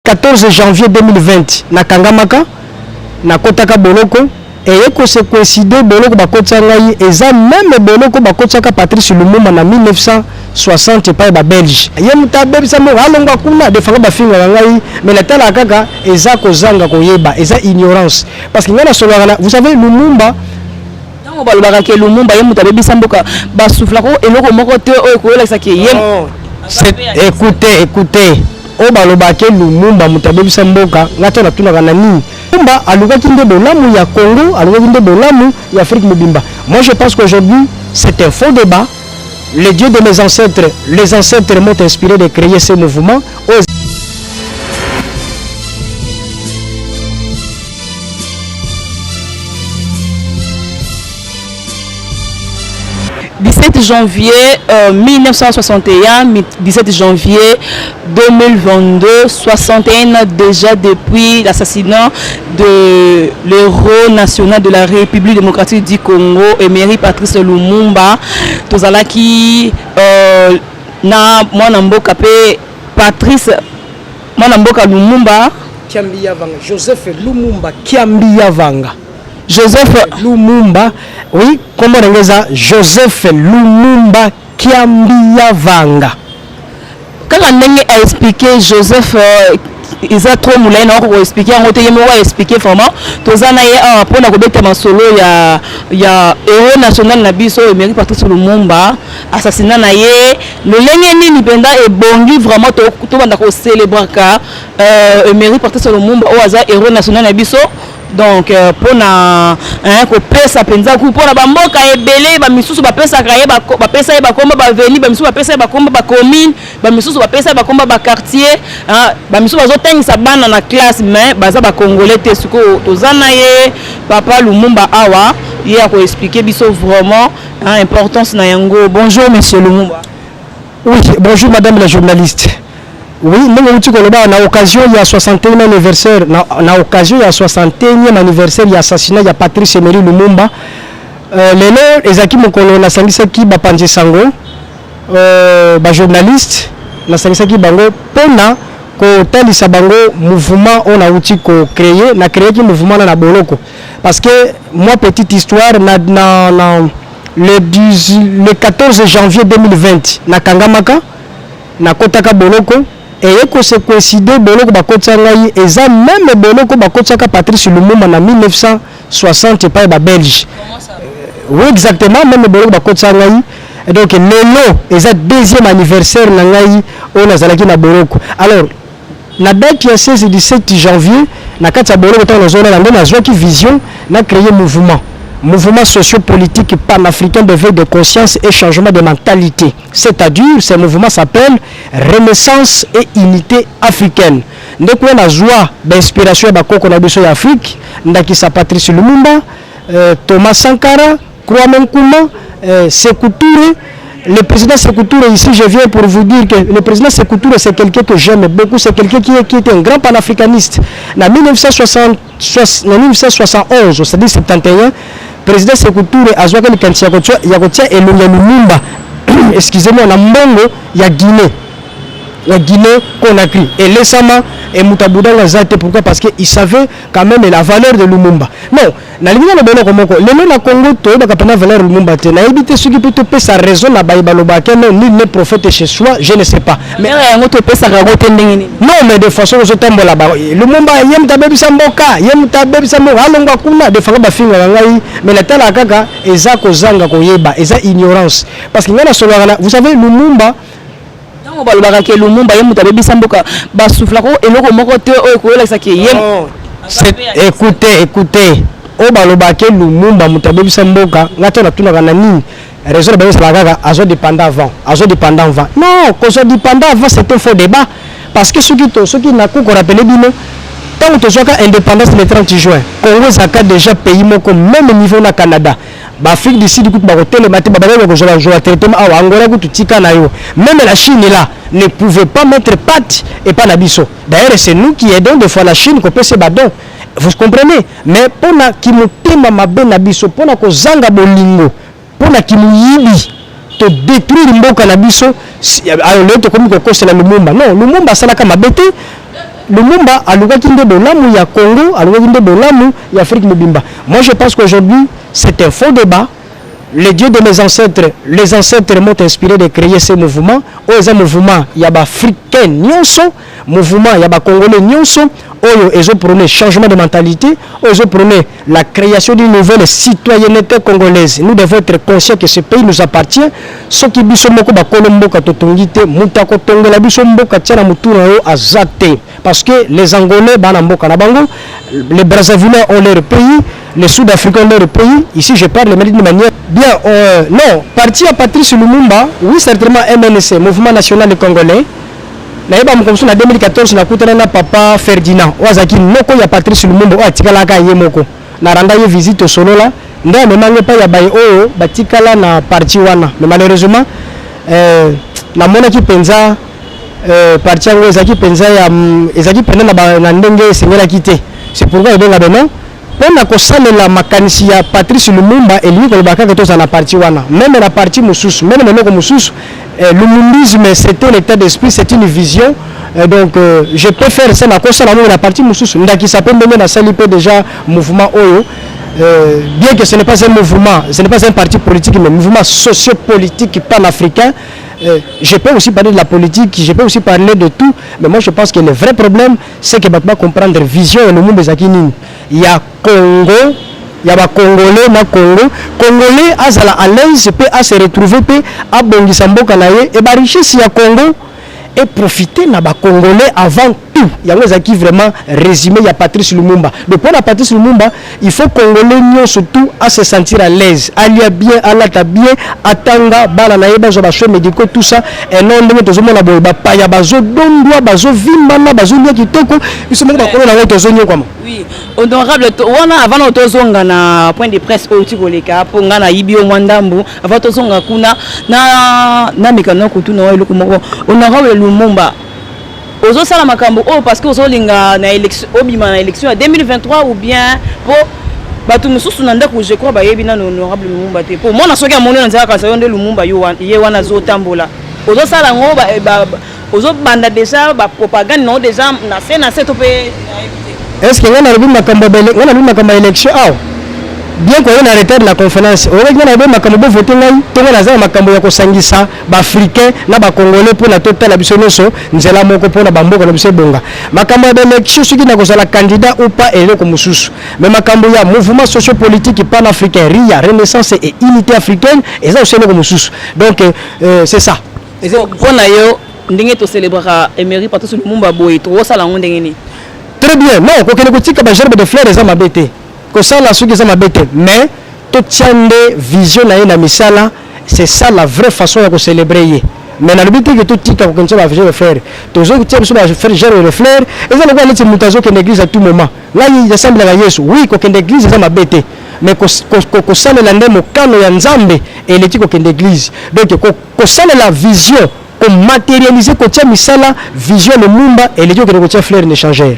14 janvier 2020 na Kangamaka na kotaka boloko et que se coïncide boloko bakotsa ngai eza même boloko bakotsaka Patrice Lumumba na 1960 pa ba Belge ye mutabe bisa mo halonga kuna defanga bafinga ngai mais la tala kaka eza kozanga koyeba eza ignorance parce que ngana solana vous savez Lumumba on va le ke Lumumba ye mutabe bisa mboka ba souffla ko eloko moko te o ko elakisa ke ye écoutez o baloba ke Lumumba mutabe bisa mboka ngata na tuna kana nini Lumumba alukaki nde bolamu ya Congo alukaki nde bolamu ya Afrique mobimba. Moi je pense qu'aujourd'hui c'est un faux débat. Les dieux de mes ancêtres, les ancêtres m'ont inspiré de créer ce mouvement. 17 janvier 1961, 17 janvier 2022, 61 ans déjà depuis l'assassinat de l'héros national de la République démocratique du Congo, Emery Patrice Lumumba. Tozalaki na mwana mboka pe Patrice mwana mboka Lumumba Kiambia Vanga, Joseph Lumumba Kiambia Vanga. Joseph Lumumba, oui, comment on dit Joseph Lumumba Kiambia Vanga. Quand on a expliqué Joseph, ils ont trop moulin, on a expliqué, on a expliqué vraiment. Tous en a pour la robette masolo, il y a héros national Nabiso Emery Patrice Lumumba, assassinat naie. Le lengeni ni benda et bongi vraiment tout le monde a célébré car Emery Patrice Lumumba au hasard héros national Nabiso. Donc pour na ko pesa penza ku pour na bamboka ebele ba misusu ba pesa kraye ba pesa ba komba ba veni ba misusu ba pesa ba komba ba commune ba misusu ba pesa ba komba ba quartier ba misusu bazo tengisa bana na classe mais baza ba congolais te suko tozana ye papa Lumumba awa ye ko expliquer biso vraiment importance na yango. Bonjour monsieur Lumumba. Oui, bonjour madame la journaliste. Oui, nous avons na occasion il y a 61e anniversaire na occasion il y a 61e anniversaire il y a assassinat il y a Patrice Emery Lumumba lelo ezaki mokolo na sangisaki ba panze sango ba journaliste na sangisaki bango pona ko talisa bango mouvement on a outil ko créer na créer ki mouvement na boloko parce que moi petite histoire le 14 janvier 2020 na Kangamaka na kotaka boloko et que se coïncide boloko bakotsa ngai eza même boloko bakotsaka Patrice Lumumba na 1960 pa ba Belge. Oui exactement même boloko bakotsa ngai et donc lelo eza deuxième anniversaire na ngai on azalaki na boloko. Alors na date ya 16 et 17 janvier na kati ya boloko ta zona na ndona zwaki vision na créer mouvement socio-politique panafricain de veille de conscience et changement de mentalité. C'est-à-dire, ce mouvement s'appelle Renaissance et Unité africaine. Nous avons la joie d'inspiration de l'Afrique, Ndakisa Patrice Lumumba, Thomas Sankara, Kwame Nkrumah, Sékou Touré. Le président Sékou Touré, ici je viens pour vous dire que le président Sékou Touré c'est quelqu'un que j'aime beaucoup, c'est quelqu'un qui était un grand panafricaniste. En 1971, c'est-à-dire 71, président Sékou Touré a joué avec le Yakotia et Lumumba, excusez-moi, na mbongo ya Guinée. La Guinée Conakry et récemment et Moutabouda Lazate. Pourquoi? Parce qu'il savait quand même la valeur de Lumumba. Non, na limina le bono komoko le na Congo to ba kapana valeur Lumumba te na ebité ce qui peut te faire sa raison na baïba lobaka non ni le prophète chez soi, je ne sais pas. Mais yango to pesa ka gote ndengeni. Non, mais de façon je tombe là bas. Lumumba yem tabebi samboka, yem tabebi sambo halonga kuna de fanga ba finga ngai mais la tala kaka eza ko zanga ko yeba, eza ignorance parce que ngana solo vous savez Lumumba on va le ke Lumumba ye mutabe bisamboka ba souffla ko eloko moko te o ko elakisa ke ye. Écoutez o baloba ke Lumumba mutabe bisamboka ngata na tuna kana nini raison ba ça kaka azo dépendant avant non ko so dépendant avant c'était un faux débat parce que ceux qui na ko rappeler bino tant que tu sois indépendance le 30 juin Congo zaka déjà pays moko même niveau na Canada ba Afrique du Sud ku ba hôtel matin ba ba ko jola traitement a Angola ku tika na yo même la Chine là ne pouvait pas mettre patte et pas la biso. D'ailleurs c'est nous qui aidons des fois la Chine ko pese badon. Vous comprenez? Mais pona ki mutema mabe na biso pona ko zanga bolingo pona ki muyibi to détruire mboka na biso alors le to komi ko kosela Lumumba non Lumumba sala ka mabete Lumumba alukaki nde bolamu ya Congo, alukaki nde bolamu ya Afrique mobimba. Moi je pense qu'aujourd'hui c'est un faux débat. Les dieux de mes ancêtres, les ancêtres m'ont inspiré de créer ce mouvement. Oyo mouvement ya ba africain nyonso, mouvement ya ba congolais nyonso. Oyo ils ont prôné changement de mentalité, ils ont prôné la création d'une nouvelle citoyenneté congolaise. Nous devons être conscients que ce pays nous appartient. Ce qui biso moko ba kolomboka totongite, mutako tongola biso mboka tiana mutuna yo azate. Parce que les Angolais bana mboka na bango, les Brazzavillais ont leur pays, les Sud-Africains ont leur pays. Ici je parle d'une manière bien. Non, parti à Patrice Lumumba, oui certainement MNC, Mouvement National Congolais. Naïba mkomso na 2014 na kutana na papa Ferdinand wazaki moko ya Patrice Lumumba o atikalaka ye moko na randa ye visite solola nda memange pa ya baye oyo batikala na parti wana mais malheureusement na mona ki penza parti yango ezaki penza ya ezaki pena na ndenge sengela kite c'est pourquoi ebenga beno pona ko salela makanisi ya Patrice Lumumba eli ko baka que toza na parti wana même na parti mususu même na loko mususu. L'humanisme, c'est un état d'esprit, c'est une vision. Donc, je peux faire ça, la partie Moussous, qui s'appelle même la déjà mouvement Oyo. Bien que ce n'est pas un mouvement, ce n'est pas un parti politique, mais un mouvement socio-politique pan-africain. Je peux aussi parler de la politique, je peux aussi parler de tout. Mais moi, je pense que le vrai problème, c'est que je dois comprendre la vision et le monde des Akinini. Il y a Congo. Il y a des Congolais na Congo. Congolais à l'aise peut à se retrouver peut à Bongisambo Kanaye et bah richesse il y a Congo et profiter na ba Congolais avant tout. Il y a un qui vraiment résumé il y a Patrice Lumumba. Donc pour la Patrice Lumumba, il faut Congolais nion surtout à se sentir à l'aise, à lire bien, à la bien, à tanga bala na yeba zo ba choix médicaux tout ça et non ndenge tozomo na boy ba pa ya bazo dondwa bazo vimbana bazo lia kitoko biso moko ba kono na woto zonyo kwa. Oui, honorable wana avant otozonga na point de presse otikoleka po nga na yibio mwandambu avant tozonga kuna na mikano kutuna wa eloko moko honorable Lumumba ozo sala makambo oh parce que ozo linga na élection obima na élection en 2023 ou bien po batu mususu na ndako je crois ba yebi na honorable Lumumba te po mona soki amoni na nzaka ka sayonde Lumumba yo wana zo tambola ozo sala ngo ba ozo banda déjà ba propagande non déjà na se to pe. Est-ce que on a vu ma élection bien qu'on a arrêté la conférence on a voté makambo ya kosangisa ba africain na ba congolais pour la totale bisonoso nzela moko pour na bamboka na biso bonga makambo ya élection soki na kozala candidat ou pas eloko mususu mais makambo ya mouvement socio-politique pan-africain RIA Renaissance et Unité africaine et ça aussi eloko mususu donc c'est ça pour na yo ndenge to célébrer Emery Patrice Lumumba boy to sala ndenge ni. Très bien, non, quand on écoute que gerbe de fleurs les hommes abété, que ça la suite les hommes abété, mais tout tient de vision na misala, c'est ça la vraie façon de célébrer. Mais dans le but que tout tika qu'on va faire le faire, tous autres tiens sur la faire gérer les fleurs, et ça le voit les mutations que l'église à tout moment. Là il semble la Yesu, oui, que l'église les hommes abété, mais que ça le lande mo kano ya nzambe et les tiko que l'église. Donc que ça la vision, que matérialiser que tiens misala vision le mumba et les tiko que les fleurs n'échangèrent.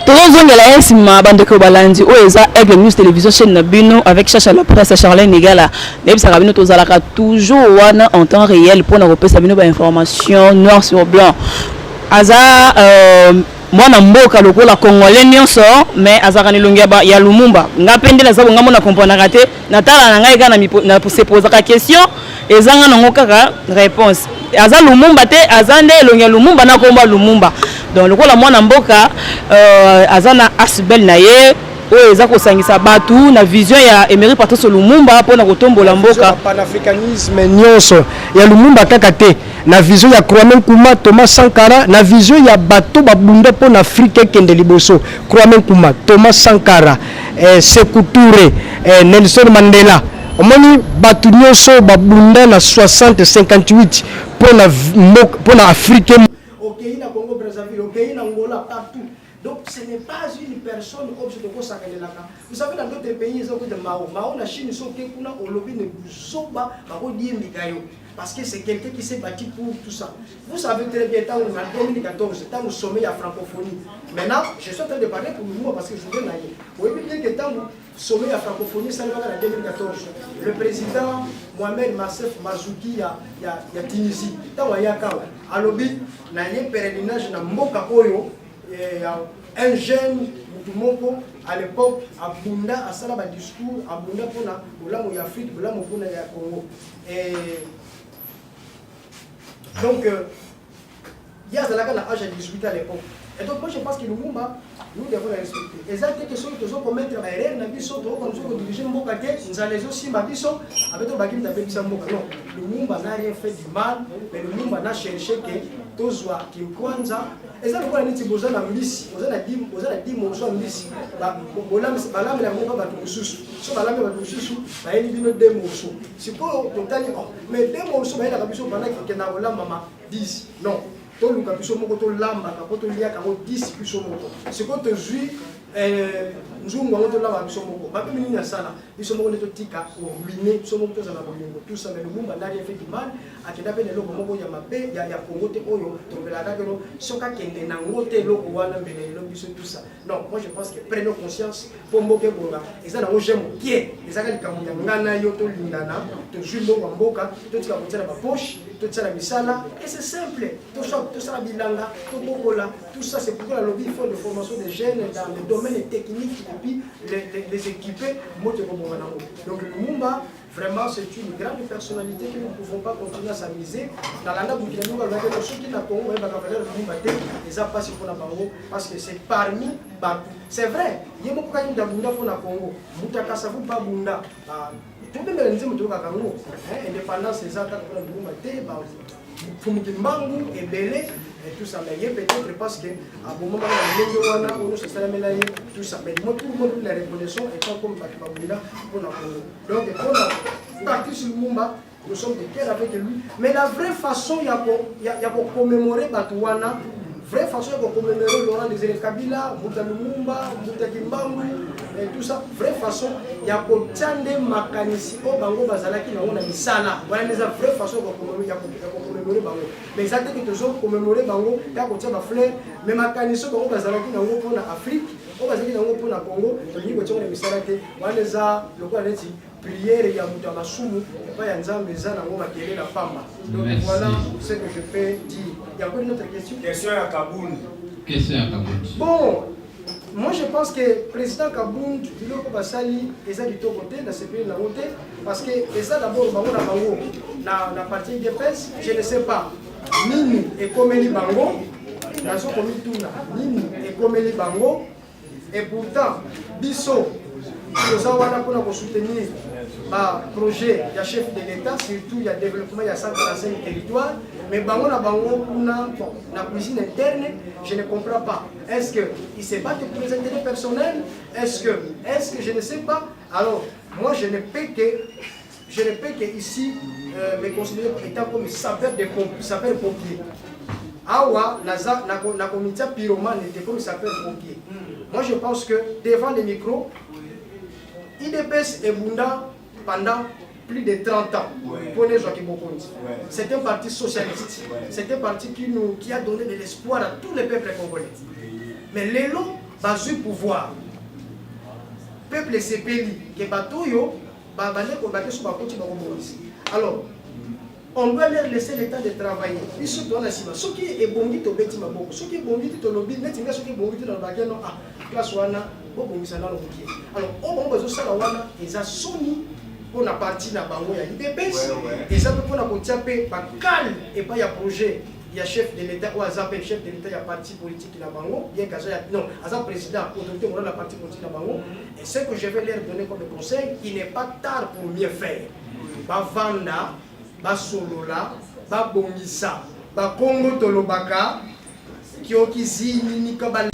Tozongela ensima bandeko balandi oeza Aigle News Télévision chaîne Nabino avec Chacha la presse Charlène Negala nebisa kabino tozalaka toujours wana en temps réel pour na repesa bino ba information noir sur blanc aza mwana mboka lokola congolais nyonso mais azaka nilongia ba ya Lumumba ngapendela zabo ngamona comprendre raté natala na ngai kana na se poser ka question ezanga nango kaka réponse aza Lumumba te azande elongia Lumumba na komba Lumumba donc lokola mwana mboka azana asbel na ye oyo eza kosangisa batu na vision ya Emery Patrice Lumumba pona kotombola mboka panafricanisme nyonso ya Lumumba kaka te na vision ya Kwame Nkrumah Thomas Sankara na vision ya bato babunda pona Afrique kende liboso Kwame Nkrumah Thomas Sankara Sékou Touré Nelson Mandela omoni bato nyonso babunda na 60-58 pona Afrique au na Congo Brazzaville au na Angola partout. Donc ce n'est pas une personne objet de Sakanelaka. Vous savez dans d'autres pays ils ont de Mao na Chine so ke kuna olobi ne busoba ba ko diembikayo. parce que c'est quelqu'un qui s'est battu pour tout ça. Vous savez très bien, en 2014, tant au sommet à francophonie. Maintenant, je suis en train de parler pour nous parce que je veux naïe. Vous voyez bien que tant au sommet à francophonie, ça va en 2014. Le président Mohamed Massef Mazouki, il y a Tunisie. Tant au Yakawa, à l'obit, il y a un pèlerinage dans Mboka Oyo, un jeune Moutoumoko, à l'époque, à Bunda, à Salaba discours, à Bunda pour la Afrique, pour la Congo. Et donc, il y a l'âge à 18 à l'époque. Et donc, moi je pense que le Lumumba, nous devons le respecter. Et ça, quelque chose que nous avons commettre, nous avons dirigé le Mboka, nous allons aussi Mabiso, avec le Bakim d'Abé Bissamboka. Non, le Lumumba n'a rien fait du mal, mais le Lumumba n'a cherché que Tozwa, Kimkwanza. Et ça, nous avons dit que nous avons dit que nous avons dit que nous avons dit que nous avons dit que nous avons dit que nous avons dit que nous avons dit que nous avons dit que nous avons dit que nous avons dit que nous avons dit non. Tout le monde a lamba, tout le monde a 10 plus au monde. Ce qu'on te joue, nous avons là, nous sommes pas venus à ça. Nous sommes ruinés, nous sommes tout ça, mais le monde n'a rien fait du mal. À qui d'après les locaux, il y a ma paix, il y a Congo, il y a Congo, ce qu'a qui est dans le locaux, tout ça. Non, moi je pense que prenons conscience pour moquer Bonga. Et ça, nous j'aime qui est. Et ça, quand il y a un gana, yoto lindana, tu joues dans la boca, tu vas porter la poche, tu vas la misala, et c'est simple. Tout ça, bilanga, tout bokola, tout ça, c'est pourquoi la lobby fait de formation des jeunes dans les domaines techniques et puis les équiper. Donc le Lumumba, vraiment, c'est une grande personnalité que nous ne pouvons pas continuer à s'amuser. Dans la nappe, ceux qui n'ont pas le Lumumba, ils n'ont pas si pour la Congo, parce que c'est parmi. C'est vrai, il y a beaucoup de gens pour la Congo. Moutaka Savou Babunda. Tout le monde a dit que l'indépendance, c'est ça, pour le Lumumba. Fumikimbangu, Ebele, et tout ça. Mais peut-être parce que à un moment où nous sommes tout ça. Mais moi, tout le monde la reconnaissance et pas comme Bakibabouila pour la Congo. Donc, pour la partie sur Lumumba, nous sommes de cœur avec lui. Mais la vraie façon, il y a pour commémorer Batouana, vraie façon pour commémorer Laurent Désiré Kabila, Mouta Lumumba, Mouta Kimbangu, et tout ça, vraie façon, il y a pour Tchande Makanisi, Bango Bazalaki, on a mis ça là. Voilà les vraies façons pour commémorer Bango. Mais exactement que nous avons commémoré Bango, il y a pour Tchamba Fleur, mais Makanisi, Bango Bazalaki, pour l'Afrique, on va dire pour le Congo, on a mis ça là, on les a, le quoi dit, prière, il y a Mouta Masumu, et pas Yanzam, les ans, on va tirer la femme. Donc voilà ce que je peux dire. Il y a encore une autre question? Question à Kaboun. Question à Kaboun. Bon. Moi je pense que le président Kaboun, il a sali et ça du tout côté, dans ce pays, parce que ça d'abord, la partie des presse, je ne sais pas, Nini et Komeli Bango, dans ce comité, Nini et Komeli Bango, et pourtant, Bisso, nous avons soutenir le projet, il y a chef de l'État, surtout il y a développement, il y a 145 territoires, mais Bango na Bango, la cuisine interne, je ne comprends pas. Est-ce qu'ils se battent pour les intérêts personnels? Est-ce que je ne sais pas? Alors, moi je ne peux que ici me considérer étant comme sapeur-pompier. Awa, la communauté pyromane était comme sapeur-pompier. Moi je pense que devant les micros, IDPS et Bunda pendant plus de 30 ans. C'est un parti socialiste. C'est un parti qui a donné de l'espoir à tous les peuples congolais. Mais l'élo va du pouvoir. Peuple CPI, qui est batouyo, alors, on doit leur laisser le temps de travailler. Ils sont dans la cima. Ce qui est bon, dit au bêtis ma boue. Ce qui est bon, dit au lobby, net, ce qui est bon, dit dans le baguette, non, ah, classe wana, bon, bon, ça dans le bouquet. Alors, on va besoin de wana, et ça sonne pour la partie na bango ya IDPS, et ça peut pour la côté par calme, et pas y a projet. Il y a chef de l'État, ou Azapé, chef de l'État, il y a parti politique dans Bango, bien qu'à non, Azap président, autorité, on a la partie politique dans Bango, et ce que je vais leur donner comme conseil, il n'est pas tard pour mieux faire. Bavanda, Basolola, Babongisa, Bakongo Tolobaka, Kyokizi, Nikabal.